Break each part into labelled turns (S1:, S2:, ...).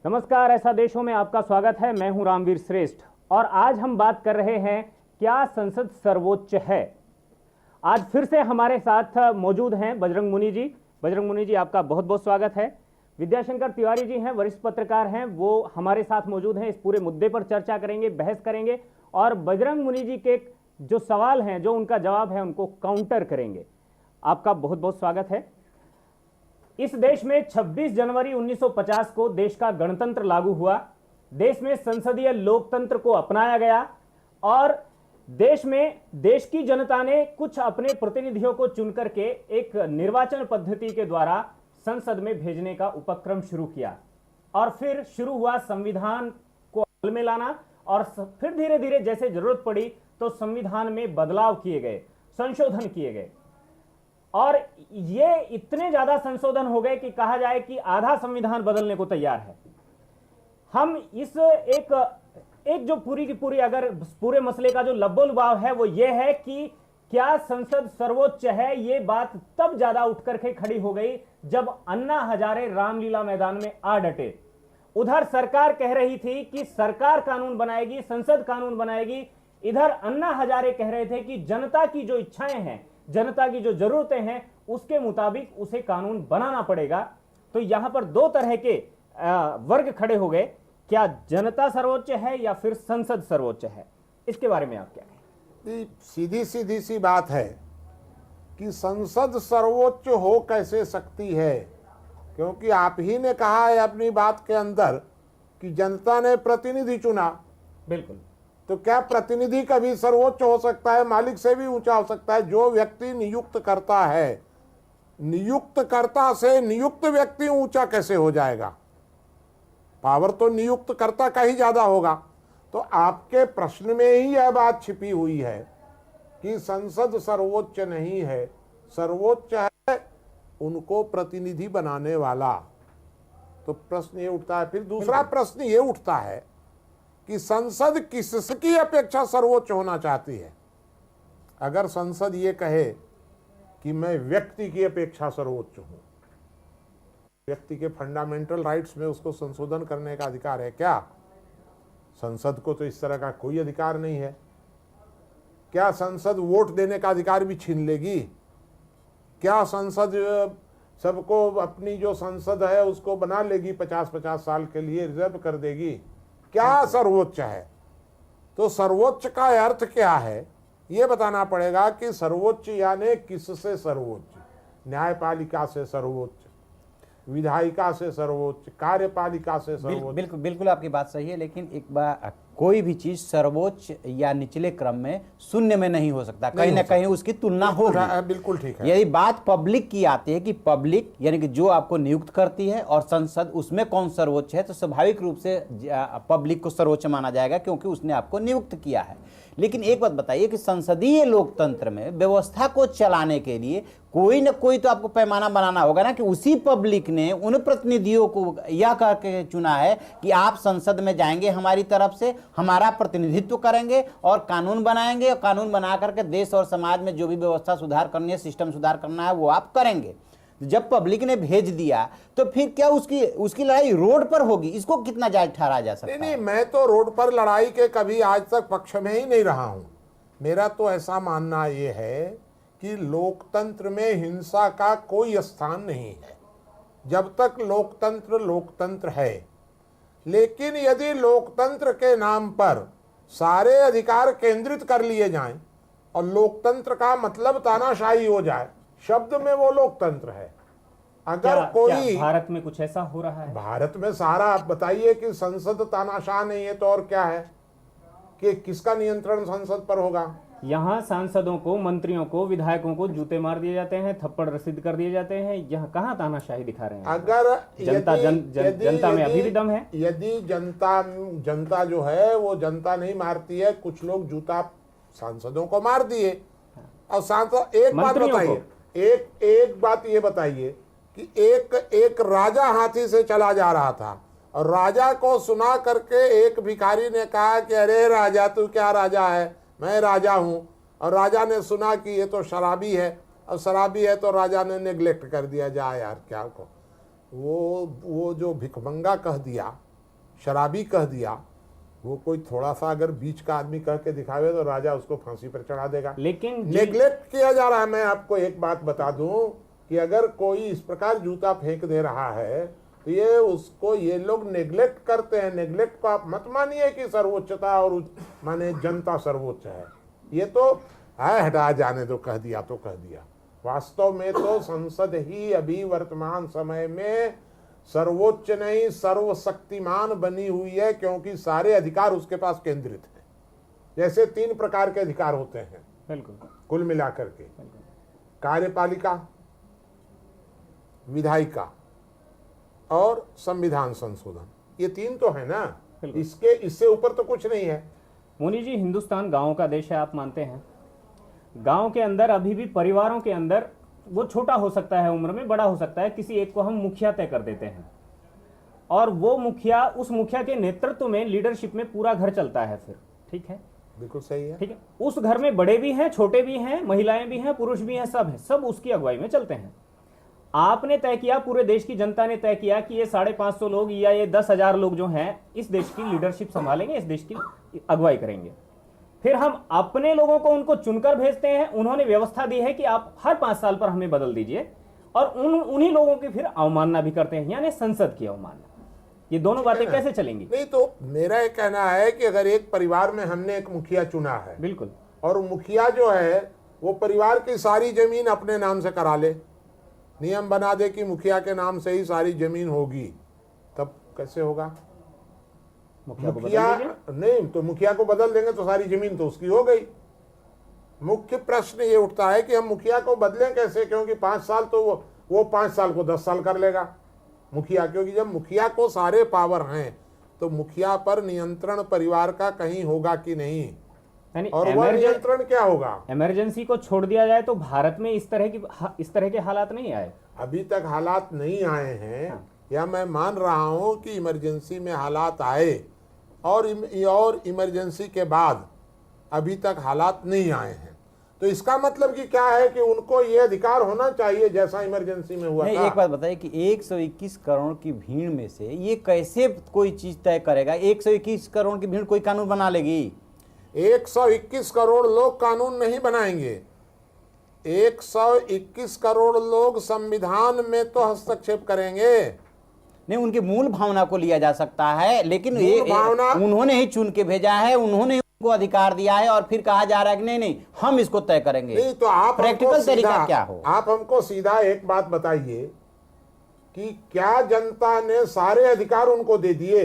S1: नमस्कार, ऐसा देशों में आपका स्वागत है। मैं हूं रामवीर श्रेष्ठ और आज हम बात कर रहे हैं क्या संसद सर्वोच्च है। आज फिर से हमारे साथ मौजूद हैं बजरंग मुनि जी। बजरंग मुनि जी, आपका बहुत बहुत स्वागत है। विद्याशंकर तिवारी जी हैं, वरिष्ठ पत्रकार हैं, वो हमारे साथ मौजूद हैं। इस पूरे मुद्दे पर चर्चा करेंगे, बहस करेंगे और बजरंग मुनि जी के जो सवाल हैं, जो उनका जवाब है, उनको काउंटर करेंगे। आपका बहुत बहुत स्वागत है। इस देश में 26 जनवरी 1950 को देश का गणतंत्र लागू हुआ। देश में संसदीय लोकतंत्र को अपनाया गया और देश में देश की जनता ने कुछ अपने प्रतिनिधियों को चुनकर के एक निर्वाचन पद्धति के द्वारा संसद में भेजने का उपक्रम शुरू किया और फिर शुरू हुआ संविधान को अमल में लाना और फिर धीरे धीरे जैसे जरूरत पड़ी तो संविधान में बदलाव किए गए, संशोधन किए गए और ये इतने ज्यादा संशोधन हो गए कि कहा जाए कि आधा संविधान बदलने को तैयार है। हम इस एक जो पूरी की पूरी अगर पूरे मसले का जो लब्बो-लुभाव है वो ये है कि क्या संसद सर्वोच्च है। ये बात तब ज्यादा उठ करके खड़ी हो गई जब अन्ना हजारे रामलीला मैदान में आ डटे। उधर सरकार कह रही थी कि सरकार कानून बनाएगी, संसद कानून बनाएगी। इधर अन्ना हजारे कह रहे थे कि जनता की जो इच्छाएं हैं, जनता की जो जरूरतें हैं, उसके मुताबिक उसे कानून बनाना पड़ेगा। तो यहां पर दो तरह के वर्ग खड़े हो गए। क्या जनता सर्वोच्च है या फिर संसद सर्वोच्च है? इसके बारे में आप क्या कहें?
S2: सीधी सी बात है कि संसद सर्वोच्च हो कैसे सकती है, क्योंकि आप ही ने कहा है अपनी बात के अंदर कि जनता ने प्रतिनिधि चुना।
S1: बिल्कुल।
S2: तो क्या प्रतिनिधि कभी सर्वोच्च हो सकता है? मालिक से भी ऊंचा हो सकता है। जो व्यक्ति नियुक्त करता है, नियुक्तकर्ता से नियुक्त व्यक्ति ऊंचा कैसे हो जाएगा? पावर तो नियुक्तकर्ता का ही ज्यादा होगा। तो आपके प्रश्न में ही यह बात छिपी हुई है कि संसद सर्वोच्च नहीं है, सर्वोच्च है उनको प्रतिनिधि बनाने वाला। तो प्रश्न ये उठता है, फिर दूसरा प्रश्न ये उठता है कि संसद किसकी अपेक्षा सर्वोच्च होना चाहती है। अगर संसद ये कहे कि मैं व्यक्ति की अपेक्षा सर्वोच्च हूं, व्यक्ति के फंडामेंटल राइट्स में उसको संशोधन करने का अधिकार है क्या? संसद को तो इस तरह का कोई अधिकार नहीं है। क्या संसद वोट देने का अधिकार भी छीन लेगी? क्या संसद सबको अपनी जो संसद है उसको बना लेगी, 50-50 साल के लिए रिजर्व कर देगी? क्या सर्वोच्च है? तो सर्वोच्च का अर्थ क्या है ये बताना पड़ेगा कि सर्वोच्च यानी किससे सर्वोच्च? न्यायपालिका से सर्वोच्च, विधायिका से सर्वोच्च, कार्यपालिका से सर्वोच्च।
S3: बिल्कुल बिल्कुल आपकी बात सही है, लेकिन एक बार कोई भी चीज सर्वोच्च या निचले क्रम में शून्य में नहीं हो सकता, कहीं ना कहीं उसकी तुलना होगी।
S2: बिल्कुल ठीक है।
S3: यही बात पब्लिक की आती है कि पब्लिक यानी कि जो आपको नियुक्त करती है और संसद, उसमें कौन सर्वोच्च है, तो स्वाभाविक रूप से पब्लिक को सर्वोच्च माना जाएगा क्योंकि उसने आपको नियुक्त किया है। लेकिन एक बात बताइए कि संसदीय लोकतंत्र में व्यवस्था को चलाने के लिए कोई न कोई तो आपको पैमाना बनाना होगा ना, कि उसी पब्लिक ने उन प्रतिनिधियों को यह कह के चुना है कि आप संसद में जाएंगे, हमारी तरफ से हमारा प्रतिनिधित्व करेंगे और कानून बनाएंगे और कानून बना करके देश और समाज में जो भी व्यवस्था सुधार करनी है, सिस्टम सुधार करना है, वो आप करेंगे। जब पब्लिक ने भेज दिया तो फिर क्या उसकी लड़ाई रोड पर होगी? इसको कितना जायज ठहराया जा सकता है?
S2: नहीं, मैं तो रोड पर लड़ाई के कभी आज तक पक्ष में ही नहीं रहा हूं। मेरा तो ऐसा मानना ये है कि लोकतंत्र में हिंसा का कोई स्थान नहीं है जब तक लोकतंत्र है। लेकिन यदि लोकतंत्र के नाम पर सारे अधिकार केंद्रित कर लिए जाएं और लोकतंत्र का मतलब तानाशाही हो जाए, शब्द में वो लोकतंत्र है। अगर कोई
S1: भारत में कुछ ऐसा हो रहा है?
S2: भारत में सारा, आप बताइए कि संसद तानाशाह नहीं है तो और क्या है? कि किसका नियंत्रण संसद पर होगा?
S1: यहाँ सांसदों को, मंत्रियों को, विधायकों को जूते मार दिए जाते हैं, थप्पड़ रसीद कर दिए जाते हैं। यहाँ कहाँ तानाशाही दिखा रहे हैं?
S2: अगर
S1: जनता में अभी भी दम है।
S2: यदि जनता जो है वो जनता नहीं मारती है, कुछ लोग जूता सांसदों को मार दिए और सांसद, एक बात बताइए, एक बात ये बताइए कि एक राजा हाथी से चला जा रहा था और राजा को सुना करके एक भिखारी ने कहा कि अरे राजा, तू क्या राजा है? मैं राजा हूं। और राजा ने सुना कि ये तो शराबी है, और शराबी है तो राजा ने नेग्लेक्ट कर दिया, जा यार क्या को। वो जो भिखमंगा कह दिया शराबी कह दिया, वो कोई थोड़ा सा अगर बीच का आदमी कह के दिखावे तो राजा उसको फांसी पर चढ़ा देगा।
S1: लेकिन
S2: नेग्लेक्ट किया जा रहा है। मैं आपको एक बात बता दूं कि अगर कोई इस प्रकार जूता फेंक दे रहा है तो ये उसको ये लोग नेग्लेक्ट करते हैं। नेग्लेक्ट को आप मत मानिए कि सर्वोच्चता और माने जनता सर्वोच्च है। ये तो है हटा जाने दो, कह दिया तो कह दिया। वास्तव में तो संसद ही अभी वर्तमान समय में सर्वोच्च नहीं सर्वशक्तिमान बनी हुई है, क्योंकि सारे अधिकार उसके पास केंद्रित हैं। जैसे 3 प्रकार के अधिकार होते हैं
S1: बिल्कुल
S2: कुल मिलाकर के, कार्यपालिका, विधायिका और संविधान संशोधन, ये 3 तो है ना। इससे ऊपर तो कुछ नहीं है।
S1: मुनि जी, हिंदुस्तान गांव का देश है, आप मानते हैं? गांव के अंदर अभी भी परिवारों के अंदर, वो छोटा हो सकता है उम्र में, बड़ा हो सकता है, किसी एक को हम मुखिया तय कर देते हैं और वो मुखिया, उस मुखिया के नेतृत्व में, लीडरशिप में पूरा घर चलता है फिर। ठीक है,
S2: बिल्कुल सही है।
S1: ठीक है। उस घर में बड़े भी हैं, छोटे भी हैं, महिलाएं भी हैं, पुरुष भी हैं, सब हैं, सब उसकी अगुवाई में चलते हैं। आपने तय किया, पूरे देश की जनता ने तय किया कि ये 550 लोग या ये 10,000 लोग जो हैं इस देश की लीडरशिप संभालेंगे, इस देश की अगुवाई करेंगे। फिर हम अपने लोगों को उनको चुनकर भेजते हैं। उन्होंने व्यवस्था दी है कि आप हर 5 साल पर हमें बदल दीजिए, और उन्हीं लोगों की फिर अवमानना भी करते हैं, यानी संसद की अवमानना। ये दोनों बातें कैसे चलेंगी?
S2: नहीं, तो मेरा ये कहना है कि अगर एक परिवार में हमने एक मुखिया चुना है,
S1: बिल्कुल,
S2: और मुखिया जो है वो परिवार की सारी जमीन अपने नाम से करा ले, नियम बना दे कि मुखिया के नाम से ही सारी जमीन होगी, तब कैसे होगा? मुखिया नहीं तो मुखिया को बदल देंगे तो सारी जमीन तो उसकी हो गई। मुख्य प्रश्न ये उठता है कि हम मुखिया को बदलें कैसे, क्योंकि 5 साल तो वो 5 साल को 10 साल कर लेगा मुखिया, क्योंकि जब मुखिया को सारे पावर हैं तो मुखिया पर नियंत्रण परिवार का कहीं होगा कि नहीं, और वह नियंत्रण क्या होगा?
S1: इमरजेंसी को छोड़ दिया जाए तो भारत में इस तरह के हालात नहीं आए,
S2: अभी तक हालात नहीं आए हैं। हाँ। या मैं मान रहा हूं कि इमरजेंसी में हालात आए और इमरजेंसी के बाद अभी तक हालात नहीं आए हैं, तो इसका मतलब कि क्या है कि उनको ये अधिकार होना चाहिए जैसा इमरजेंसी में हुआ था।
S3: एक बात बताइए कि 121 करोड़ की भीड़ में से ये कैसे कोई चीज तय करेगा? 121 करोड़ की भीड़ कोई कानून बना लेगी?
S2: 121 करोड़ लोग कानून नहीं बनाएंगे। 121 करोड़ लोग संविधान में तो हस्तक्षेप करेंगे।
S3: नहीं, उनकी मूल भावना को लिया जा सकता है, लेकिन ये उन्होंने ही चुन के भेजा है, उन्होंने उनको अधिकार दिया है, और फिर कहा जा रहा है कि नहीं नहीं हम इसको तय करेंगे।
S2: नहीं तो आप
S3: प्रैक्टिकल तरीका क्या हो?
S2: आप हमको सीधा एक बात बताइए कि क्या जनता ने सारे अधिकार उनको दे दिए?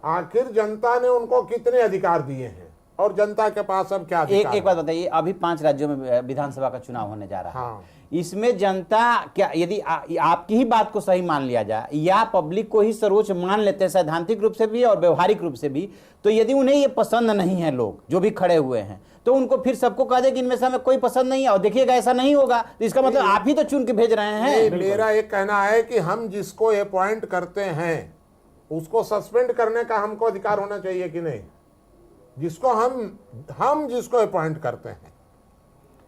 S2: आखिर जनता ने उनको कितने अधिकार दिए हैं और जनता के पास अब क्या अधिकार?
S3: एक बात बताइए, अभी 5 राज्यों में विधानसभा का चुनाव होने जा रहा है।
S2: हाँ।
S3: इसमें जनता क्या, यदि आपकी ही बात को सही मान लिया जाए या पब्लिक को ही सर्वोच्च मान लेते हैं सैद्धांतिक रूप से भी और व्यवहारिक रूप से भी, तो यदि उन्हें ये पसंद नहीं है, लोग जो भी खड़े हुए हैं, तो उनको फिर सबको कह दे कि इनमें से हमें कोई पसंद नहीं है, और देखिएगा ऐसा नहीं होगा, तो इसका मतलब आप ही तो चुन के भेज रहे हैं।
S2: मेरा एक कहना है कि हम जिसको अपॉइंट करते हैं उसको सस्पेंड करने का हमको अधिकार होना चाहिए कि नहीं? जिसको हम जिसको अपॉइंट करते हैं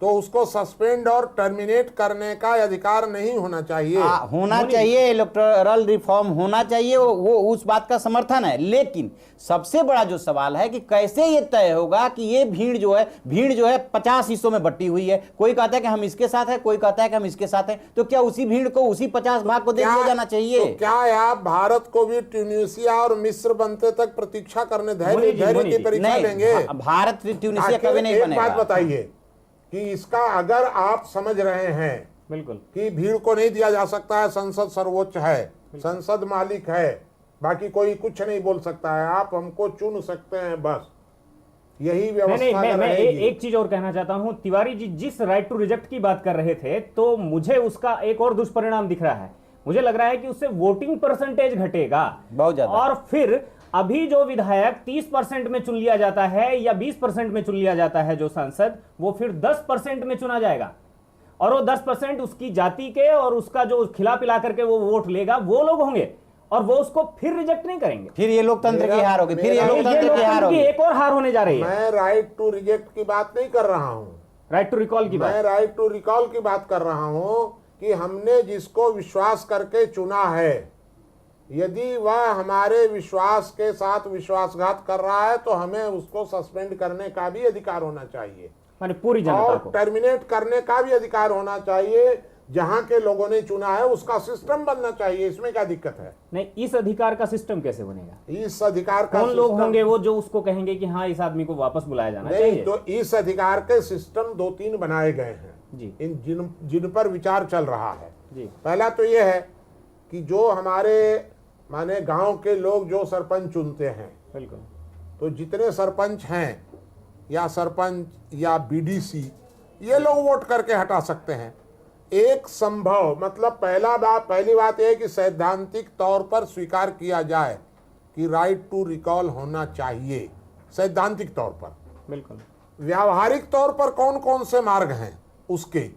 S2: तो उसको सस्पेंड और टर्मिनेट करने का अधिकार नहीं होना चाहिए।
S3: होना चाहिए, इलेक्टोरल रिफॉर्म होना चाहिए, वो उस बात का समर्थन है। लेकिन सबसे बड़ा जो सवाल है कि कैसे ये तय होगा कि ये भीड़ जो है 50 हिस्सों में बटी हुई है। कोई कहता है कि हम इसके साथ है, कोई कहता है कि हम इसके साथ है, तो क्या उसी भीड़ को उसी 50 भाग को दे दिया जाना चाहिए?
S2: तो क्या आप भारत को भी ट्यूनीशिया और मिस्र बनते तक प्रतीक्षा करने धैर्य की परीक्षा लेंगे?
S3: भारत ट्यूनीशिया कभी नहीं बनेगा।
S2: बात बताइए कि इसका अगर आप समझ रहे हैं
S1: बिल्कुल
S2: कि भीड़ को नहीं दिया जा सकता है, संसद सर्वोच्च है, संसद मालिक है, बाकी कोई कुछ नहीं बोल सकता है, आप हमको चुन सकते हैं, बस यही व्यवस्था।
S1: मैं एक चीज और कहना चाहता हूं। तिवारी जी जिस राइट टू रिजेक्ट की बात कर रहे थे, तो मुझे उसका एक और दुष्परिणाम दिख रहा है। मुझे लग रहा है कि उससे वोटिंग परसेंटेज घटेगा
S3: बहुत ज्यादा, और
S1: फिर अभी जो विधायक 30% में चुन लिया जाता है या 20% में चुन लिया जाता है जो सांसद, वो फिर 10% में चुना जाएगा, और वो 10% उसकी जाति के और उसका जो खिला पिला करके वो वोट लेगा वो लोग होंगे, और वो उसको फिर रिजेक्ट नहीं करेंगे।
S3: फिर ये लोकतंत्र की हार होगी, फिर ये लोकतंत्र की हार होगी,
S1: एक और हार होने जा रही है।
S2: मैं राइट टू रिजेक्ट की बात नहीं कर रहा हूं,
S1: राइट टू रिकॉल की बात,
S2: मैं राइट टू रिकॉल की बात कर रहा हूं कि हमने जिसको विश्वास करके चुना है यदि वह हमारे विश्वास के साथ विश्वासघात कर रहा है तो हमें उसको सस्पेंड करने का भी अधिकार होना चाहिए
S1: माने पूरी जनता
S2: और
S1: को।
S2: टर्मिनेट करने का भी अधिकार होना चाहिए। जहां के लोगों ने चुना है उसका सिस्टम बनना चाहिए। इसमें क्या दिक्कत है?
S1: नहीं, इस अधिकार का सिस्टम कैसे बनेगा?
S2: इस अधिकार का
S1: कौन लोग
S2: सिस्टम-
S1: होंगे वो जो उसको कहेंगे कि हाँ इस आदमी को वापस बुलाया जाना
S2: नहीं,
S1: चाहिए?
S2: तो इस अधिकार के सिस्टम 2-3 बनाए गए हैं
S1: जी
S2: जिन पर विचार चल रहा है।
S1: जी
S2: पहला तो यह है कि जो हमारे माने गांव के लोग जो सरपंच चुनते हैं,
S1: बिल्कुल।
S2: तो जितने सरपंच हैं या सरपंच या बीडीसी, ये लोग वोट करके हटा सकते हैं। एक संभव मतलब पहली बात यह है कि सैद्धांतिक तौर पर स्वीकार किया जाए कि राइट टू रिकॉल होना चाहिए सैद्धांतिक तौर पर।
S1: बिल्कुल।
S2: व्यावहारिक तौर पर कौन कौन से मार्ग हैं उसके,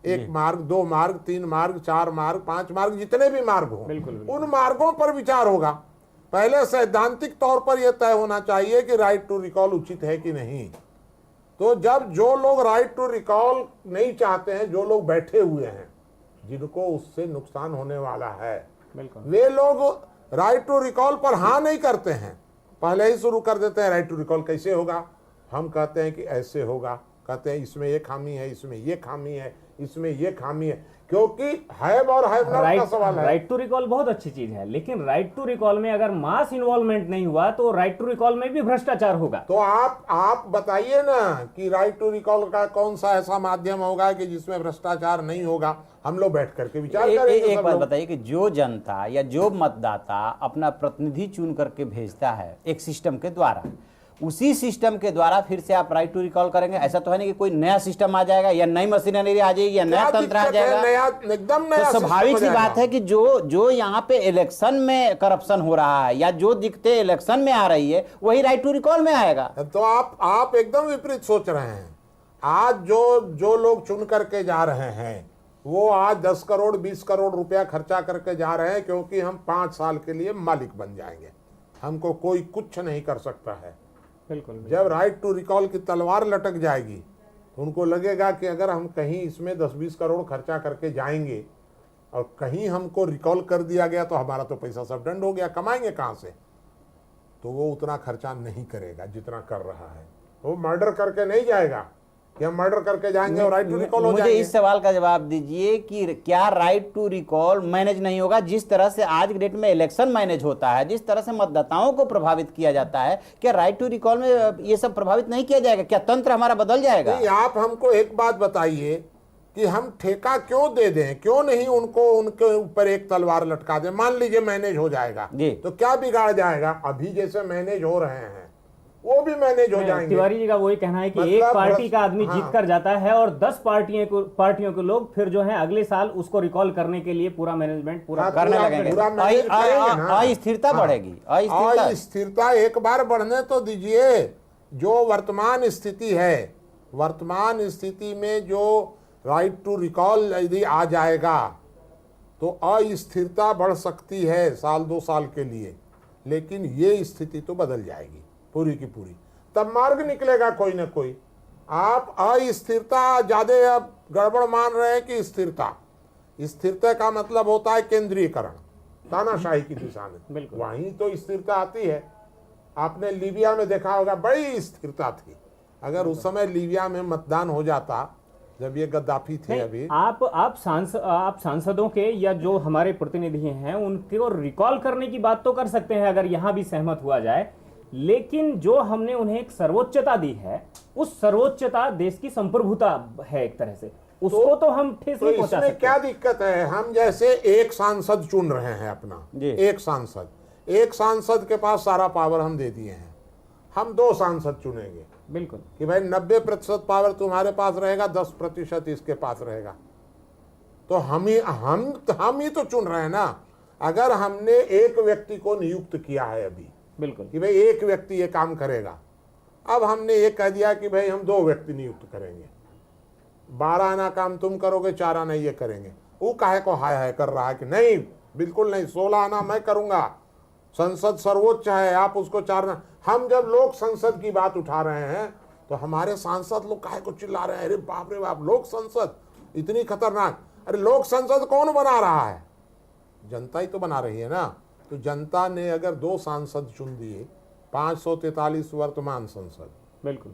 S2: 1 मार्ग, 2 मार्ग, 3 मार्ग, 4 मार्ग, 5 मार्ग, जितने भी मार्ग हो,
S1: बिल्कुल।
S2: उन मार्गों पर विचार होगा। पहले सैद्धांतिक तौर पर यह तय होना चाहिए कि राइट टू रिकॉल उचित है कि नहीं। तो जब जो लोग राइट टू रिकॉल नहीं चाहते हैं, जो लोग बैठे हुए हैं जिनको उससे नुकसान होने वाला है,
S1: बिल्कुल।
S2: वे लोग राइट टू रिकॉल पर हाँ नहीं करते हैं, पहले ही शुरू कर देते हैं। राइट टू रिकॉल कैसे होगा? हम कहते हैं कि ऐसे होगा, कहते हैं इसमें ये खामी है, इसमें ये खामी है, इसमें ये खामी है, क्योंकि हैव और हैव नॉट का सवाल है।
S1: राइट टू रिकॉल बहुत अच्छी चीज है, लेकिन राइट टू रिकॉल में अगर मास इन्वॉल्वमेंट नहीं हुआ तो राइट टू रिकॉल में भी भ्रष्टाचार होगा।
S2: तो आप बताइए ना कि राइट टू रिकॉल का कौन सा ऐसा माध्यम होगा कि जिसमें भ्रष्टाचार नहीं होगा। हम लोग बैठ करके विचार करेंगे।
S3: एक
S2: सब
S3: बात
S2: लोग।
S3: बताइए कि जो जनता या जो मतदाता अपना प्रतिनिधि चुन करके भेजता है एक सिस्टम के द्वारा, उसी सिस्टम के द्वारा फिर से आप राइट टू रिकॉल करेंगे। ऐसा तो है नहीं कि कोई नया सिस्टम आ जाएगा या नई मशीनरी आ जाएगी या नया
S2: क्या
S3: तंत्र आ
S2: दिक्कत है?
S3: जाएगा।
S2: एकदम नया
S3: तो स्वाभाविक सी
S2: सिस्टम हो
S3: बात है कि जो यहाँ पे इलेक्शन में करप्शन हो रहा है या जो दिक्कतें इलेक्शन में आ रही है वही राइट टू रिकॉल में आएगा।
S2: तो आप एकदम विपरीत सोच रहे हैं। आज जो लोग चुन करके जा रहे हैं वो आज 10 करोड़ 20 करोड़ रुपया खर्चा करके जा रहे हैं, क्योंकि हम 5 साल के लिए मालिक बन जाएंगे, हमको कोई कुछ नहीं कर सकता है।
S1: बिल्कुल।
S2: जब राइट टू रिकॉल की तलवार लटक जाएगी तो उनको लगेगा कि अगर हम कहीं इसमें 10-20 करोड़ खर्चा करके जाएंगे और कहीं हमको रिकॉल कर दिया गया तो हमारा तो पैसा सब डंड हो गया, कमाएंगे कहाँ से? तो वो उतना खर्चा नहीं करेगा जितना कर रहा है। वो मर्डर करके नहीं जाएगा कि हम मर्डर करके जाएंगे और राइट टू रिकॉल हो
S3: मुझे
S2: जाएंगे।
S3: इस सवाल का जवाब दीजिए कि क्या राइट टू रिकॉल मैनेज नहीं होगा? जिस तरह से आज के डेट में इलेक्शन मैनेज होता है, जिस तरह से मतदाताओं को प्रभावित किया जाता है, क्या राइट टू रिकॉल में ये सब प्रभावित नहीं किया जाएगा? क्या तंत्र हमारा बदल जाएगा?
S2: नहीं, आप हमको एक बात बताइए कि हम ठेका क्यों दे दें, क्यों नहीं उनको उनके ऊपर एक तलवार लटका दें? मान लीजिए मैनेज हो जाएगा
S3: जी।
S2: तो क्या बिगाड़ जाएगा? अभी जैसे मैनेज हो रहे हैं वो भी मैनेज हो जाएंगे।
S1: तिवारी जी का वही कहना है कि
S2: मतलब
S1: एक पार्टी का आदमी
S2: हाँ।
S1: जीत कर जाता है और 10 पार्टियों के लोग फिर जो है अगले साल उसको रिकॉल करने के लिए पूरा मैनेजमेंट पूरा
S2: हाँ,
S3: करने
S2: पूरा-
S3: लगेंगे।
S2: पूरा manage करेंगे ना।
S3: अस्थिरता
S2: हाँ।
S3: बढ़ेगी।
S2: अस्थिरता एक बार बढ़ने तो दीजिए। जो वर्तमान स्थिति है, वर्तमान स्थिति में जो राइट टू रिकॉल यदि आ जाएगा तो अस्थिरता बढ़ सकती है 1-2 साल के लिए, लेकिन ये स्थिति तो बदल जाएगी पूरी की पूरी। तब मार्ग निकलेगा कोई ना कोई। आप अस्थिरता ज्यादा अब गड़बड़ मान रहे हैं कि स्थिरता का मतलब होता है केंद्रीयकरण, तानाशाही की दिशा में।
S1: बिल्कुल।
S2: वहीं तो स्थिरता आती है। आपने लीबिया में देखा होगा, बड़ी स्थिरता थी। अगर उस समय लीबिया में मतदान हो जाता, जब ये गद्दाफी थे अभी,
S1: आप सांसदों के या जो हमारे प्रतिनिधि हैं उनको रिकॉल करने की बात तो कर सकते हैं अगर यहां भी सहमत हुआ जाए, लेकिन जो हमने उन्हें एक सर्वोच्चता दी है, उस सर्वोच्चता देश की संप्रभुता है एक तरह से, उसको तो हम ठेस
S2: तो
S1: नहीं पहुंचा
S2: इसमें
S1: सकते।
S2: क्या दिक्कत है? हम जैसे एक सांसद चुन रहे हैं अपना,
S3: जी।
S2: एक सांसद के पास सारा पावर हम दे दिए हैं। हम 2 सांसद चुनेंगे
S1: बिल्कुल
S2: कि भाई 90% पावर तुम्हारे पास रहेगा, 10% इसके पास रहेगा। तो हम ही तो चुन रहे हैं ना। अगर हमने एक व्यक्ति को नियुक्त किया है अभी
S1: बिल्कुल
S2: कि भाई एक व्यक्ति ये काम करेगा, अब हमने ये कह दिया कि भाई हम 2 व्यक्ति नियुक्त करेंगे, 12 आना काम तुम करोगे, 4 आना ये करेंगे। वो काहे को हाय हाय कर रहा है कि नहीं, बिल्कुल नहीं, 16 आना मैं करूंगा, संसद सर्वोच्च है, आप उसको 4 आना। हम जब लोक संसद की बात उठा रहे हैं तो हमारे सांसद लोग काहे को चिल्ला रहे हैं, अरे बाप रे बाप, लोक संसद इतनी खतरनाक। अरे लोक संसद कौन बना रहा है? जनता ही तो बना रही है ना। तो जनता ने अगर 2 सांसद चुन दिए, 543 वर्तमान संसद
S1: बिल्कुल,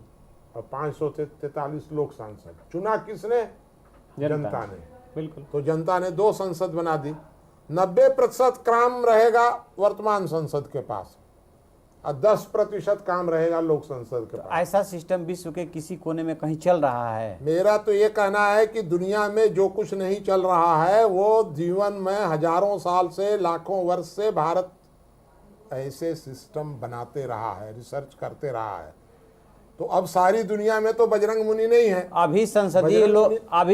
S2: और 543 लोक सांसद, चुना किसने? जनता ने।
S1: बिल्कुल,
S2: तो जनता ने 2 संसद बना दी, 90% काम रहेगा वर्तमान संसद के पास और 10% काम रहेगा लोक संसद के पास।
S3: ऐसा सिस्टम विश्व के किसी कोने में कहीं चल रहा है?
S2: मेरा तो ये कहना है कि दुनिया में जो कुछ नहीं चल रहा है वो जीवन में हजारों साल से, लाखों वर्ष से भारत ऐसे सिस्टम बनाते रहा है, रिसर्च करते रहा है। तो अब सारी दुनिया में तो बजरंग मुनि नहीं है।
S3: अभी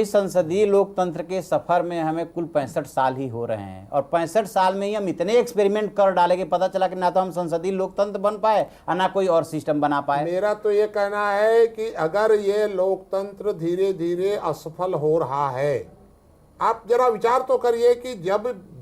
S3: संसदीय लोकतंत्र के सफर में हमें कुल 65 साल ही हो रहे हैं, और 65 साल में ही हम इतने एक्सपेरिमेंट कर डाले कि पता चला कि ना तो हम संसदीय लोकतंत्र बन पाए और ना कोई और सिस्टम बना पाए।
S2: मेरा तो ये कहना है कि अगर ये लोकतंत्र धीरे धीरे असफल हो रहा है, आप जरा विचार तो करिए कि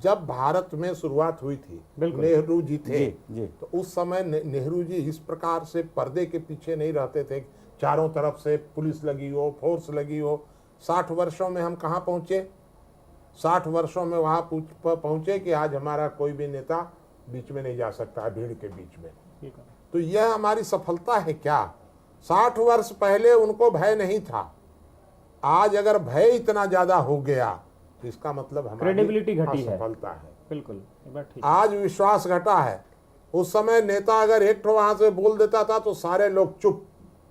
S2: जब भारत में शुरुआत हुई थी, नेहरू जी थे,
S3: जी।
S2: तो उस समय नेहरू जी इस प्रकार से पर्दे के पीछे नहीं रहते थे, चारों तरफ से पुलिस लगी हो, फोर्स लगी हो। 60 वर्षों में हम कहाँ पहुंचे? 60 वर्षों में वहां पहुंचे कि आज हमारा कोई भी नेता बीच में नहीं जा सकता है, भीड़ के बीच में। तो यह हमारी सफलता है क्या? 60 वर्ष पहले उनको भय नहीं था, आज अगर भय इतना ज्यादा हो गया तो इसका मतलब हमारी
S1: क्रेडिबिलिटी घटी है,
S2: असफलता है।
S1: बिल्कुल, ये बात ठीक।
S2: आज विश्वास घटा है। उस समय नेता अगर एक ठो वहां से बोल देता था तो सारे लोग चुप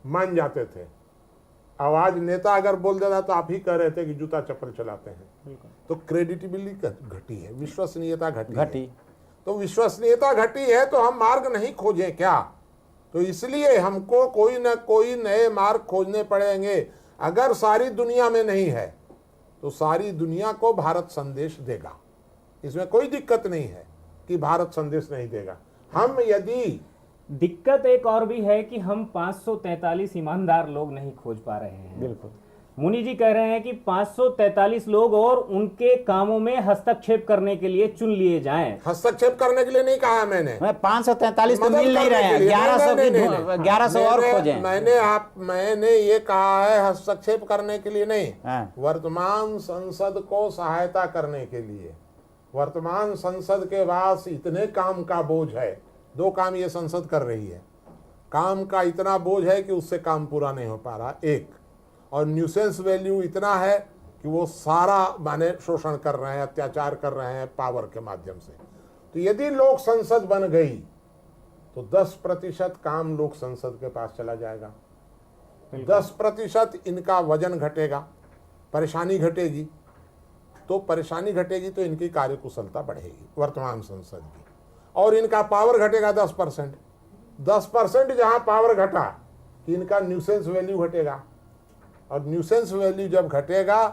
S2: मान जाते थे। अब आज नेता अगर बोल देता तो आप ही कह रहे थे कि जूता चप्पल चलाते हैं। तो क्रेडिबिलिटी घटी है, विश्वसनीयता घटी है। तो विश्वसनीयता घटी है तो हम मार्ग नहीं खोजें क्या? तो इसलिए हमको कोई न कोई नए मार्ग खोजने पड़ेंगे। अगर सारी दुनिया में नहीं है तो सारी दुनिया को भारत संदेश देगा, इसमें कोई दिक्कत नहीं है कि भारत संदेश नहीं देगा। हम यदि
S1: दिक्कत एक और भी है कि हम 543 ईमानदार लोग नहीं खोज पा रहे हैं।
S3: बिल्कुल,
S1: मुनि जी कह रहे हैं कि 543 लोग और उनके कामों में हस्तक्षेप करने के लिए चुन लिए जाएं।
S2: हस्तक्षेप करने के लिए नहीं कहा मैंने,
S3: 543 तो मिल नहीं रहे हैं, 1100 और खोजें।
S2: मैंने ये कहा है हस्तक्षेप करने के लिए नहीं,
S3: हाँ।
S2: वर्तमान संसद को सहायता करने के लिए। वर्तमान संसद के पास इतने काम का बोझ है, 2 काम ये संसद कर रही है, काम का इतना बोझ है कि उससे काम पूरा नहीं हो पा रहा, एक, और न्यूसेंस वैल्यू इतना है कि वो सारा माने शोषण कर रहे हैं, अत्याचार कर रहे हैं पावर के माध्यम से। तो यदि लोक संसद बन गई तो 10% काम लोक संसद के पास चला जाएगा, 10% इनका वजन घटेगा, परेशानी घटेगी। तो परेशानी घटेगी तो इनकी कार्यकुशलता बढ़ेगी वर्तमान संसद की, और इनका पावर घटेगा 10%। 10% जहां पावर घटा कि इनका न्यूसेंस वैल्यू घटेगा, और न्यूसेंस वैल्यू जब घटेगा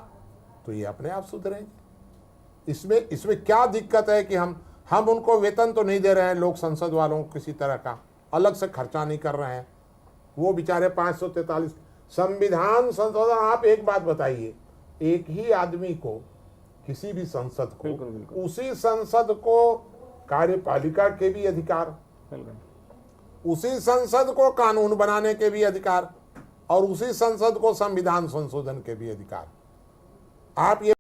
S2: तो ये अपने आप सुधरेंगे। इसमें क्या दिक्कत है कि हम उनको वेतन तो नहीं दे रहे हैं, लोक संसद वालों को किसी तरह का अलग से खर्चा नहीं कर रहे हैं, वो बेचारे 543 संविधान संशोधन। आप एक बात बताइए, एक ही आदमी को, किसी भी संसद को,
S1: बिल्कुल।
S2: उसी संसद को कार्यपालिका के भी अधिकार, उसी संसद को कानून बनाने के भी अधिकार, और उसी संसद को संविधान संशोधन के भी अधिकार। आप ये